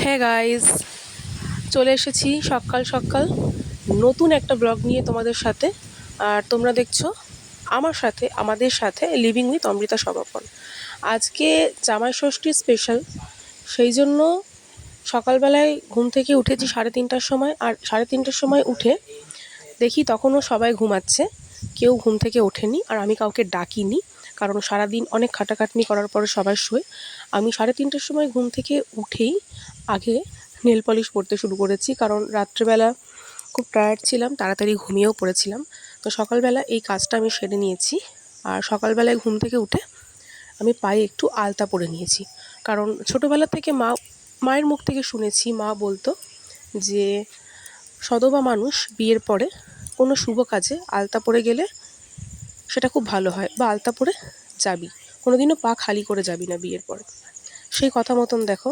হ্যাঁ গাইস, চলে এসেছি সকাল সকাল নতুন একটা ব্লগ নিয়ে তোমাদের সাথে। আর তোমরা দেখছো আমাদের সাথে লিভিং উইথ অমৃতা সমাপন। আজকে জামাই ষষ্ঠী স্পেশাল, সেই জন্য সকালবেলায় ঘুম থেকে উঠেছি 3:30টার সময়। আর 3:30টার সময় উঠে দেখি তখনও সবাই ঘুমাচ্ছে, কেউ ঘুম থেকে ওঠেনি। আর আমি কাউকে ডাকিনি, কারণ সারাদিন অনেক খাটাখাটনি করার পরে সবাই শোয়। আমি 3:30টার সময় ঘুম থেকে উঠেই আগে নেল পলিশ পরতে শুরু করেছি, কারণ রাত্রেবেলা খুব টায়ার্ড ছিলাম, তাড়াতাড়ি ঘুমিয়েও পড়েছিলাম। তো সকালবেলা এই কাজটা আমি সেরে নিয়েছি। আর সকালবেলায় ঘুম থেকে উঠে আমি পায়ে একটু আলতা পরে নিয়েছি, কারণ ছোটোবেলা থেকে মায়ের মুখ থেকে শুনেছি, মা বলতো যে সধবা মানুষ বিয়ের পরে কোনো শুভ কাজে আলতা পরে গেলে সেটা খুব ভালো হয়, বা আলতা পরে যাবি, কোনোদিনও পা খালি করে যাবি না বিয়ের পরে। সেই কথা মতন দেখো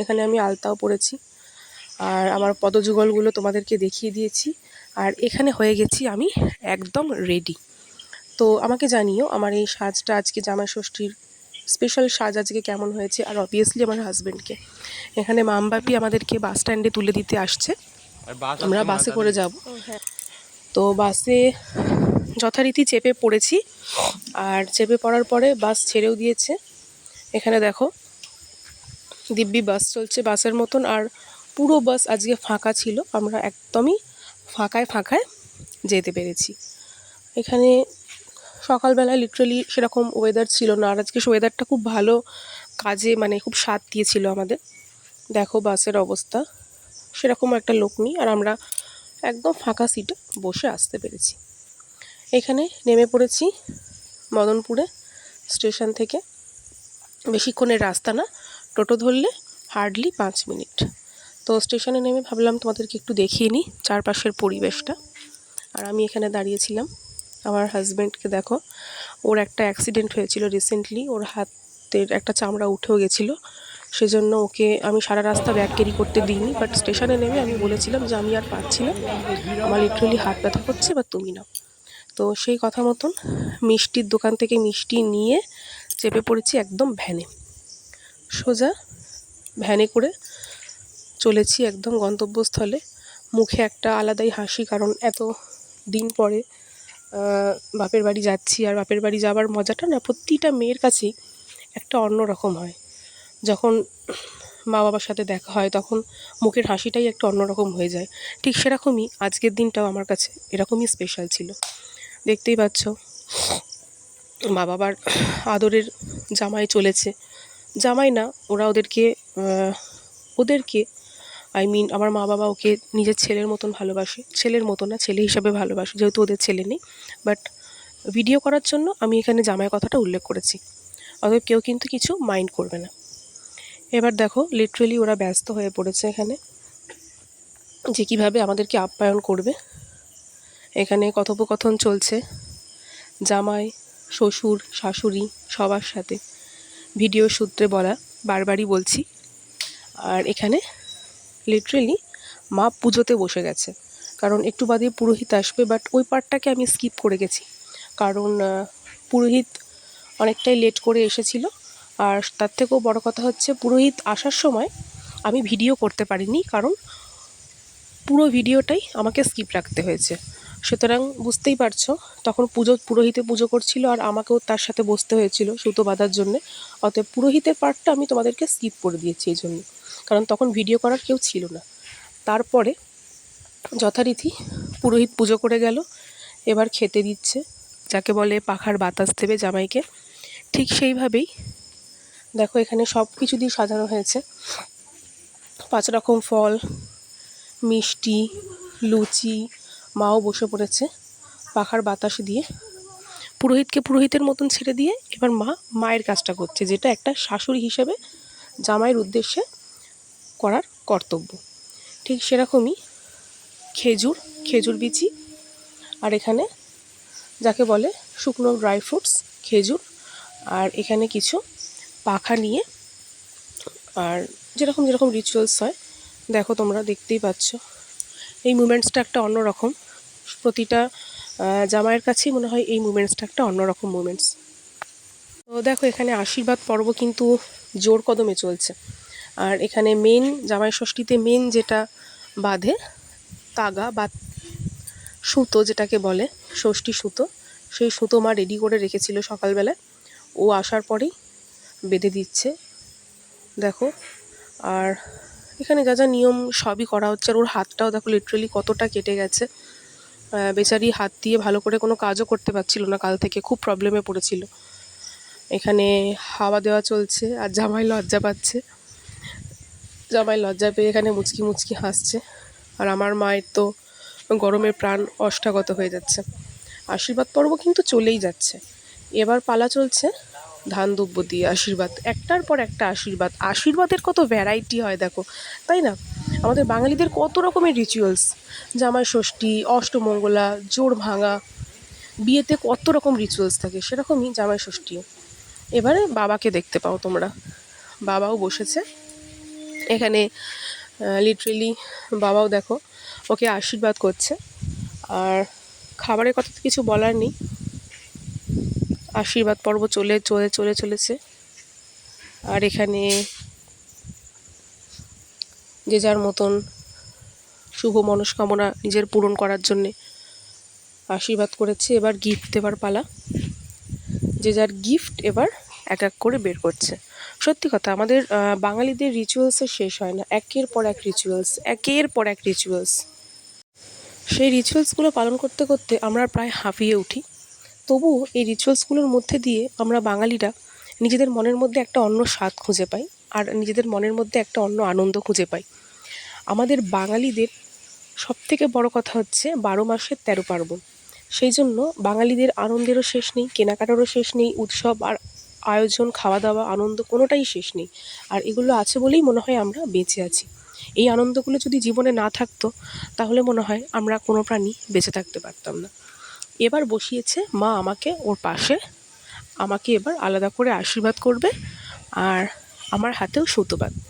এখানে আমি আলতাও পরেছি, আর আমার পদযুগলগুলো তোমাদেরকে দেখিয়ে দিয়েছি। আর এখানে হয়ে গেছি আমি একদম রেডি। তো আমাকে জানিও আমার এই সাজটা আজকে জামাই ষষ্ঠীর স্পেশাল সাজ আজকে কেমন হয়েছে। আর অবভিয়াসলি আমার হাজব্যান্ডকে এখানে মামবাপি আমাদেরকে বাস স্ট্যান্ডে তুলে দিতে আসছে, আমরা বাসে করে যাব। তো বাসে যথারীতি চেপে পড়েছি, আর চেপে পড়ার পরে বাস ছেড়েও দিয়েছে। এখানে দেখো দিব্যি বাস চলছে বাসের মতন, আর পুরো বাস আজকে ফাঁকা ছিল, আমরা একদমই ফাঁকায় ফাঁকায় যেতে পেরেছি। এখানে সকালবেলায় লিটারালি সেরকম ওয়েদার ছিল না, আর আজকে ওয়েদারটা খুব ভালো, কাজে মানে খুব স্বাদ দিয়েছিল আমাদের। দেখো বাসের অবস্থা, সেরকম একটা লোক নেই, আর আমরা একদম ফাঁকা সিটে বসে আসতে পেরেছি। এখানে নেমে পড়েছি মদনপুরে স্টেশন থেকে, বেশিক্ষণের রাস্তা না, টোটো ধরলে হার্ডলি 5 মিনিট। তো স্টেশনে নেমে ভাবলাম তোমাদেরকে একটু দেখিয়ে নিই চারপাশের পরিবেশটা। আর আমি এখানে দাঁড়িয়েছিলাম, আমার হাজব্যান্ডকে দেখো, ওর একটা অ্যাক্সিডেন্ট হয়েছিল রিসেন্টলি, ওর হাতের একটা চামড়া উঠেও গেছিলো, সেজন্য ওকে আমি সারা রাস্তা ব্যাগ ক্যারি করতে দিইনি। বাট স্টেশনে নেমে আমি বলেছিলাম যে আমি আর পারছি না, আমার লিটারালি হাত ব্যথা করছে, বা তুমি নাও। তো সেই কথা মতন মিষ্টির দোকান থেকে মিষ্টি নিয়ে চেপে পড়েছি একদম ভ্যানে, সোজা ভ্যানে করে চলেছি একদম গন্তব্যস্থলে। মুখে একটা আলাদাই হাসি, কারণ এত দিন পরে বাপের বাড়ি যাচ্ছি। আর বাপের বাড়ি যাওয়ার মজাটা না প্রতিটা মেয়ের কাছেই একটা অন্য রকম হয়। যখন মা বাবার সাথে দেখা হয় তখন মুখের হাসিটাই একটা অন্যরকম হয়ে যায়। ঠিক সেরকমই আজকের দিনটাও আমার কাছে এরকমই স্পেশাল ছিল। দেখতেই পাচ্ছ মা বাবার আদরের জামাই চলেছে, জামাই না, ওরা ওদেরকে আই মিন আমার মা বাবা ওকে নিজের ছেলের মতন ভালোবাসে, ছেলের মতো না, ছেলে হিসাবে ভালোবাসে, যেহেতু ওদের ছেলে নেই। বাট ভিডিও করার জন্য আমি এখানে জামাইয়ের কথাটা উল্লেখ করেছি, অতএব কেউ কিন্তু কিছু মাইন্ড করবে না। এবার দেখো লিটারেলি ওরা ব্যস্ত হয়ে পড়েছে এখানে যে কীভাবে আমাদেরকে আপ্যায়ন করবে। এখানে কথোপকথন চলছে জামাই, শ্বশুর, শাশুড়ি সবার সাথে, ভিডিও সূত্রে বলা, বারবারই বলছি। আর এখানে লিটারেলি মা পুজোতে বসে গেছে, কারণ একটু বাদে পুরোহিত আসবে। বাট ওই পার্টটাকে আমি স্কিপ করে গেছি, কারণ পুরোহিত অনেকটাই লেট করে এসেছিল। আর তার থেকেও বড় কথা হচ্ছে পুরোহিত আসার সময় আমি ভিডিও করতে পারিনি, কারণ পুরো ভিডিওটাই আমাকে স্কিপ রাখতে হয়েছে। সুতরাং বুঝতেই পারছো তখন পুরোহিতে পুজো করছিল, আর আমাকেও তার সাথে বসতে হয়েছিল সুতো বাঁধার জন্যে। অতএব পুরোহিতের পার্টটা আমি তোমাদেরকে স্কিপ করে দিয়েছি এই জন্য, কারণ তখন ভিডিও করার কেউ ছিল না। তারপরে যথারীতি পুরোহিত পুজো করে গেল, এবার খেতে দিচ্ছে, যাকে বলে পাখার বাতাস দেবে জামাইকে। ঠিক সেইভাবেই দেখো এখানে সব কিছু দিয়ে সাজানো হয়েছে, 5 রকম ফল, মিষ্টি, লুচি, মাও বসে পড়েছে পাখার বাতাস দিয়ে। পুরোহিতকে পুরোহিতের মতন ছেড়ে দিয়ে এবার মা মায়ের কাজটা করছে, যেটা একটা শাশুড়ি হিসেবে জামাইয়ের উদ্দেশ্যে করার কর্তব্য। ঠিক সেরকমই খেজুর বিচি, আর এখানে যাকে বলে শুকনো ড্রাই ফ্রুটস, খেজুর, আর এখানে কিছু পাখা নিয়ে, আর যেরকম যেরকম রিচুয়ালস হয় দেখো তোমরা দেখতেই পাচ্ছ। এই মুমেন্টসটা একটা অন্যরকম, প্রতিটা জামাইয়ের কাছেই মনে হয় এই মুমেন্টসটা একটা অন্যরকম মুমেন্টস। তো দেখো এখানে আশীর্বাদ পর্ব কিন্তু জোর কদমে চলছে। আর এখানে মেন জামাই ষষ্ঠীতে মেন যেটা বাঁধে তাগা বা সুতো যেটাকে বলে ষষ্ঠী সুতো, সেই সুতো মা রেডি করে রেখেছিল সকালবেলায়। ও আসার পরেই বেঁধে দিচ্ছে দেখো। আর এখানে যা যা নিয়ম সবই করা হচ্ছে। আর ওর হাতটাও দেখো লিটারেলি কতটা কেটে গেছে। বেচারি হাত দিয়ে ভালো করে কোনো কাজও করতে পারছিল না, কাল থেকে খুব প্রবলেমে পড়েছিল। এখানে হাওয়া দেওয়া চলছে আর জামাই লজ্জা পাচ্ছে। জামাই লজ্জা পেয়ে এখানে মুচকি মুচকি হাসছে। আর আমার মায়ের তো গরমে প্রাণ অষ্টাগত হয়ে যাচ্ছে। আশীর্বাদ পর্ব কিন্তু চলেই যাচ্ছে। এবার পালা চলছে ধান দুব্য দিয়ে আশীর্বাদ, একটার পর একটা আশীর্বাদ। আশীর্বাদের কত ভ্যারাইটি হয় দেখো, তাই না? আমাদের বাঙালিদের কত রকমের রিচুয়ালস, জামাই ষষ্ঠী, অষ্টমঙ্গলা, জোড় ভাঙা, বিয়েতে কত রকম রিচুয়ালস থাকে, সেরকমই জামাই ষষ্ঠীও। এবারে বাবাকে দেখতে পাও তোমরা, বাবাও বসেছে এখানে। লিটারেলি বাবাও দেখো ওকে আশীর্বাদ করছে। আর খাবারের কথা তো কিছু বলার নেই, আশীর্বাদ পর্ব চলেছে। আর এখানে যে যার মতন শুভ মনস্কামনা নিজের পূরণ করার জন্যে আশীর্বাদ করেছে। এবার গিফট দেবার পালা, যে যার গিফট এবার এক এক করে বের করছে। সত্যি কথা, আমাদের বাঙালিদের রিচুয়ালসের শেষ হয় না, একের পর এক রিচুয়ালস। সেই রিচুয়ালসগুলো পালন করতে করতে আমরা প্রায় হাঁপিয়ে উঠি। তবুও এই রিচুয়ালসগুলোর মধ্যে দিয়ে আমরা বাঙালিরা নিজেদের মনের মধ্যে একটা অন্য স্বাদ খুঁজে পাই, আর নিজেদের মনের মধ্যে একটা অন্য আনন্দ খুঁজে পাই। আমাদের বাঙালিদের সবথেকে বড় কথা হচ্ছে 12 মাসের 13 পার্বণ। সেই জন্য বাঙালিদের আনন্দেরও শেষ নেই, কেনাকাটারও শেষ নেই, উৎসব আর আয়োজন, খাওয়া দাওয়া, আনন্দ কোনোটাই শেষ নেই। আর এগুলো আছে বলেই মনে হয় আমরা বেঁচে আছি। এই আনন্দগুলো যদি জীবনে না থাকতো তাহলে মনে হয় আমরা কোনো প্রাণী বেঁচে থাকতে পারতাম না। এবার বসিয়েছে মা আমাকে ওর পাশে, আমাকে এবার আলাদা করে আশীর্বাদ করবে আর আমার হাতেও সুতো বাঁধবে।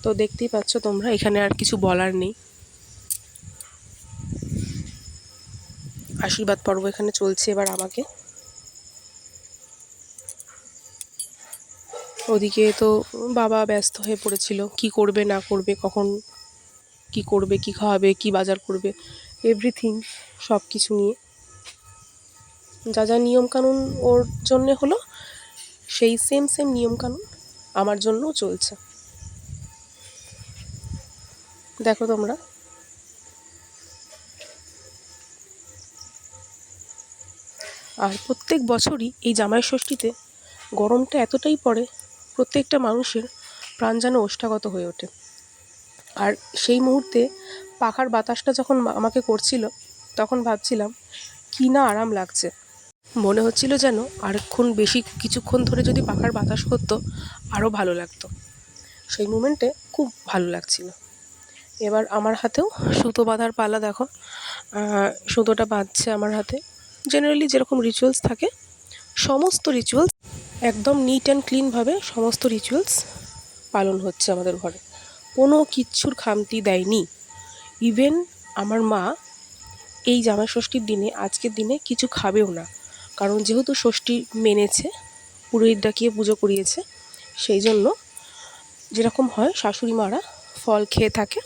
তো দেখতেই পাচ্ছ তোমরা, এখানে আর কিছু বলার নেই। আশীর্বাদ পর্ব এখানে চলছে এবার আমাকে। ওদিকে তো বাবা ব্যস্ত হয়ে পড়েছিল, কি করবে না করবে, কখন কি করবে, কি খাওয়াবে, কি বাজার করবে, এভরিথিং সব কিছু নিয়ে যা যা নিয়মকানুন ওর জন্যে হলো, সেই সেম নিয়মকানুন আমার জন্যও চলছে। দেখো তোমরা, আর প্রত্যেক বছরই এই জামাই ষষ্ঠীতে গরমটা এতটাই পড়ে, প্রত্যেকটা মানুষের প্রাণ যেন ওষ্ঠাগত হয়ে ওঠে। আর সেই মুহূর্তে পাখার বাতাসটা যখন আমাকে করছিল, তখন ভাবছিলাম কি না আরাম লাগছে। মনে হচ্ছিল যেন আরেকক্ষণ বেশি কিছুক্ষণ ধরে যদি পাখার বাতাস করতো আরও ভালো লাগতো। সেই মুমেন্টে খুব ভালো লাগছিল। এবার আমার হাতেও সুতো বাঁধার পালা। দেখো সুতোটা বাঁধছে আমার হাতে। জেনারেলি যেরকম রিচুয়ালস থাকে, সমস্ত রিচুয়ালস একদম নিট অ্যান্ড ক্লিনভাবে সমস্ত রিচুয়ালস পালন হচ্ছে আমাদের ঘরে, কোনো কিচ্ছুর খামতি দেয়নি। ইভেন আমার মা এই জামাই ষষ্ঠীর দিনে, আজকের দিনে কিছু খাবেও না, কারণ যেহেতু ষষ্ঠী মেনেছে, পুরোহিত ডাকিয়ে পুজো করিয়েছে, সেই জন্য যেরকম হয় শাশুড়ি মারা ফল খেয়ে থাকে,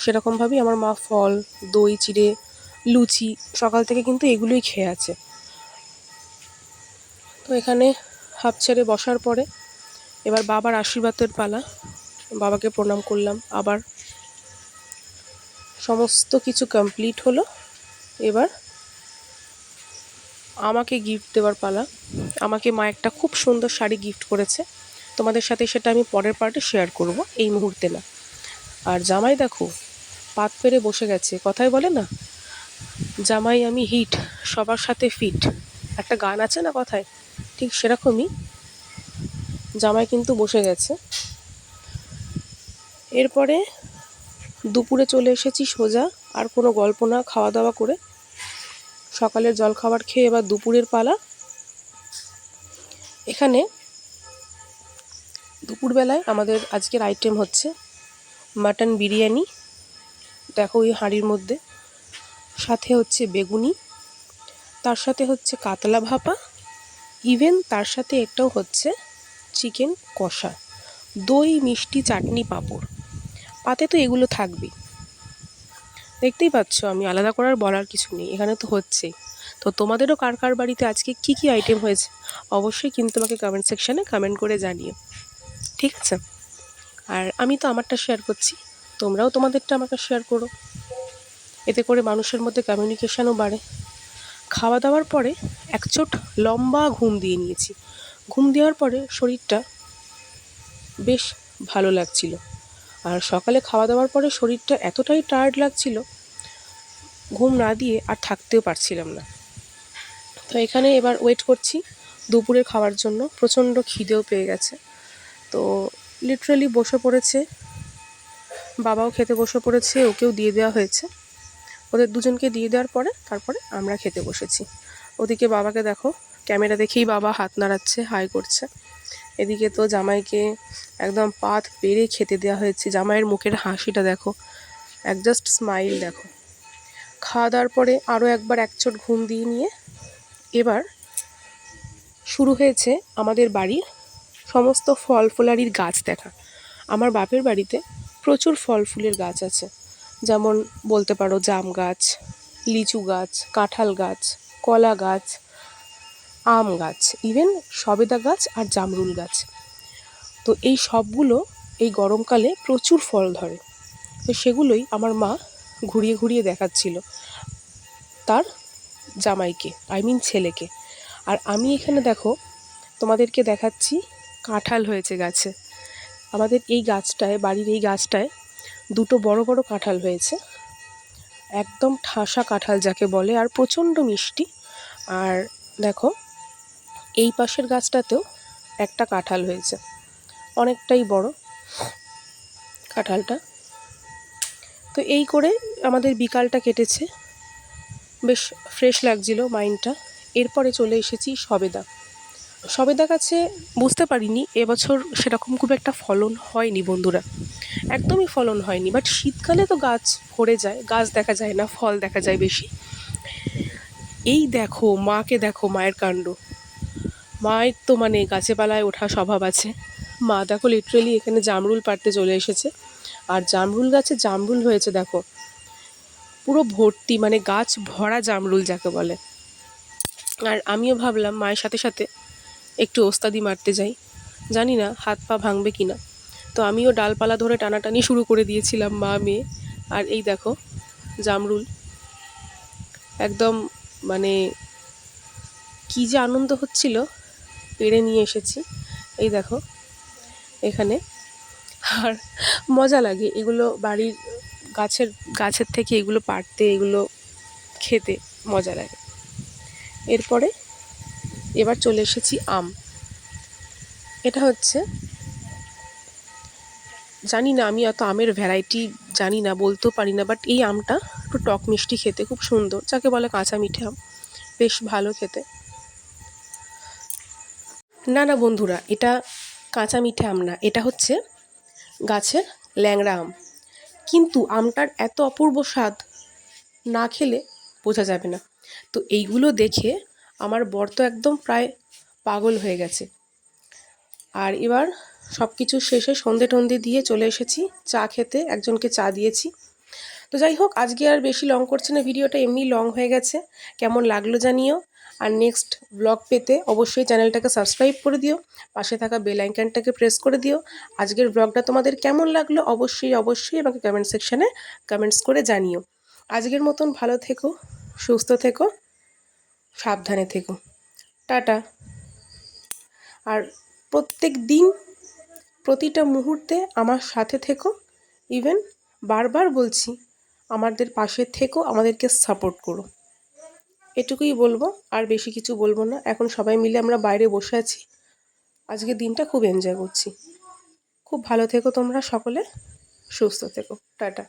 সেরকমভাবেই আমার মা ফল, দই চিড়ে, লুচি সকাল থেকে কিন্তু এগুলোই খেয়ে আছে। তো এখানে হাঁপ ছেড়ে বসার পরে এবার বাবার আশীর্বাদের পালা। বাবাকে প্রণাম করলাম, আবার সমস্ত কিছু কমপ্লিট হলো। এবার আমাকে গিফট দেওয়ার পালা। আমাকে মা একটা খুব সুন্দর শাড়ি গিফট করেছে, তোমাদের সাথে সেটা আমি পরের পার্টে শেয়ার করব, এই মুহূর্তে না। আর জামাই দেখো পাত পেরে বসে গেছে, কথায় বলে না জামাই আমি হিট, সবার সাথে ফিট, একটা গান আছে না কথায়, ঠিক সেরকমই জামাই কিন্তু বসে গেছে। এরপরে দুপুরে চলে এসেছি সোজা, আর কোনো গল্প না, খাওয়া দাওয়া করে সকালের জলখাবার খেয়ে এবার দুপুরের পালা। এখানে দুপুরবেলায় আমাদের আজকের আইটেম হচ্ছে মাটন বিরিয়ানি। দেখো ওই হাঁড়ির মধ্যে, সাথে হচ্ছে বেগুনি, তার সাথে হচ্ছে কাতলা ভাপা, ইভেন তার সাথে একটাও হচ্ছে চিকেন কষা। দই, মিষ্টি, চাটনি, পাঁপড়। পাতে তো এগুলো থাকবেই, দেখতেই পাচ্ছ। আমি আলাদা করার বলার কিছু নেই, এখানে তো হচ্ছেই। তো তোমাদেরও কার কার বাড়িতে আজকে কি কি আইটেম হয়েছে অবশ্যই কিন্তু আমাকে কমেন্ট সেকশানে কমেন্ট করে জানিও, ঠিক আছে? আর আমি তো আমারটা শেয়ার করছি, তোমরাও তোমাদেরটা আমাকে শেয়ার করো, এতে করে মানুষের মধ্যে কমিউনিকেশানও বাড়ে। খাওয়া দাওয়ার পরে একচোট লম্বা ঘুম দিয়ে নিয়েছি। ঘুম দেওয়ার পরে শরীরটা বেশ ভালো লাগছিল। আর সকালে খাওয়া দাওয়ার পরে শরীরটা এতটাই টায়ার্ড লাগছিল, ঘুম না দিয়ে আর থাকতেও পারছিলাম না। তো এখানে এবার ওয়েট করছি দুপুরের খাওয়ার জন্য। প্রচণ্ড খিদেও পেয়ে গেছে, তো লিটারালি বসে পড়েছে। বাবাও খেতে বসে পড়েছে, ওকেও দিয়ে দেওয়া হয়েছে। ওদের দুজনকে দিয়ে দেওয়ার পরে তারপরে আমরা খেতে বসেছি। ওদিকে বাবাকে দেখো, ক্যামেরা দেখেই বাবা হাত নাড়াচ্ছে, হাই করছে। এদিকে তো জামাইকে একদম পাত পেরে খেতে দেওয়া হয়েছে। জামাইয়ের মুখের হাসিটা দেখো, জাস্ট স্মাইল দেখো। খাওয়া দাওয়ার পরে আরও একবার একচোট ঘুম দিয়ে নিয়ে এবার শুরু হয়েছে আমাদের বাড়ির সমস্ত ফল ফলারির গাছ দেখা। আমার বাপের বাড়িতে প্রচুর ফল ফুলের গাছ আছে, যেমন বলতে পারো জাম গাছ, লিচু গাছ, কাঁঠাল গাছ, কলা গাছ, আম গাছ, ইভেন সবেদা গাছ আর জামরুল গাছ। তো এই সবগুলো এই গরমকালে প্রচুর ফল ধরে। তো সেগুলোই আমার মা ঘুরিয়ে ঘুরিয়ে দেখাচ্ছিল তার জামাইকে, ছেলেকে। আর আমি এখানে দেখো তোমাদেরকে দেখাচ্ছি কাঁঠাল হয়েছে গাছে। আমাদের এই গাছটায়, বাড়ির এই গাছটায় দুটো বড় বড় কাঁঠাল হয়েছে, একদম ঠাসা কাঁঠাল যাকে বলে, আর প্রচণ্ড মিষ্টি। আর দেখো এই পাশের গাছটাতেও একটা কাঁঠাল হয়েছে, অনেকটাই বড় কাঁঠালটা। তো এই করে আমাদের বিকালটা কেটেছে, বেশ ফ্রেশ লাগছিল মাইন্ডটা। এরপরে চলে এসেছি সবেদা গাছে বুঝতে পারিনি এবছর সেরকম খুব একটা ফলন হয়নি বন্ধুরা, একদমই ফলন হয়নি। বাট শীতকালে তো গাছ ভরে যায়, গাছ দেখা যায় না, ফল দেখা যায় বেশি। এই দেখো মাকে দেখো, মায়ের কাণ্ড। মায়ের তো মানে গাছে পালায় ওঠা স্বভাব আছে। মা দেখো লিটারেলি এখানে জামরুল পাড়তে চলে এসেছে। আর জামরুল গাছে জামরুল হয়েছে দেখো পুরো ভর্তি, মানে গাছ ভরা জামরুল যাকে বলে। আর আমিও ভাবলাম মায়ের সাথে সাথে একটু ওস্তাদি মারতে যাই, জানি না হাত পা ভাঙবে কিনা। তো আমিও ডালপালা ধরে টানাটানি শুরু করে দিয়েছিলাম, মা মেয়ে। আর এই দেখো জামরুল একদম মানে কী যে আনন্দ হচ্ছিল, পেড়ে নিয়ে এসেছি। এই দেখো এখানে। আর মজা লাগে এগুলো বাড়ির গাছের থেকে এগুলো পাড়তে, এগুলো খেতে মজা লাগে। এরপরে এবার চলে এসেছি আম। এটা হচ্ছে, জানি না আমি অত আমের ভ্যারাইটি জানি না, বলতেও পারি না, বাট এই আমটা একটু টক মিষ্টি খেতে, খুব সুন্দর, যাকে বলে কাঁচা মিঠে আম, বেশ ভালো খেতে। না না বন্ধুরা, এটা কাঁচা মিঠে আম না, এটা হচ্ছে গাছের ল্যাংড়া আম। কিন্তু আমটার এত অপূর্ব স্বাদ, না খেলে বোঝা যাবে না। তো এইগুলো দেখে আমার বর তো একদম প্রায় পাগল হয়ে গেছে। আর এবার সব কিছু শেষে সন্ধে টন্ধে দিয়ে চলে এসেছি চা খেতে, একজনকে চা দিয়েছি। তো যাই হোক, আজকে আর বেশি লং করছে না ভিডিওটা, এমনি লং হয়ে গেছে। কেমন লাগলো জানিও। আর নেক্সট ব্লগ পেতে অবশ্যই চ্যানেলটাকে সাবস্ক্রাইব করে দিও, পাশে থাকা বেল আইকনটাকে প্রেস করে দিও। আজকের ব্লগটা তোমাদের কেমন লাগলো অবশ্যই অবশ্যই আমাকে কমেন্ট সেকশানে কমেন্টস করে জানিও। আজকের মতন ভালো থেকো, সুস্থ থেকো, সাবধানে থেকো, টাটা। আর প্রত্যেক দিন প্রতিটা মুহূর্তে আমার সাথে থেকো, ইভেন বারবার বলছি আমাদের পাশে থেকো, আমাদেরকে সাপোর্ট করো। এটুকুই বলবো, আর বেশি কিছু বলবো না। এখন সবাই মিলে আমরা বাইরে বসে আছি, আজকের দিনটা খুব এনজয় করছি। খুব ভালো থেকো তোমরা সকলে, সুস্থ থেকো, টাটা।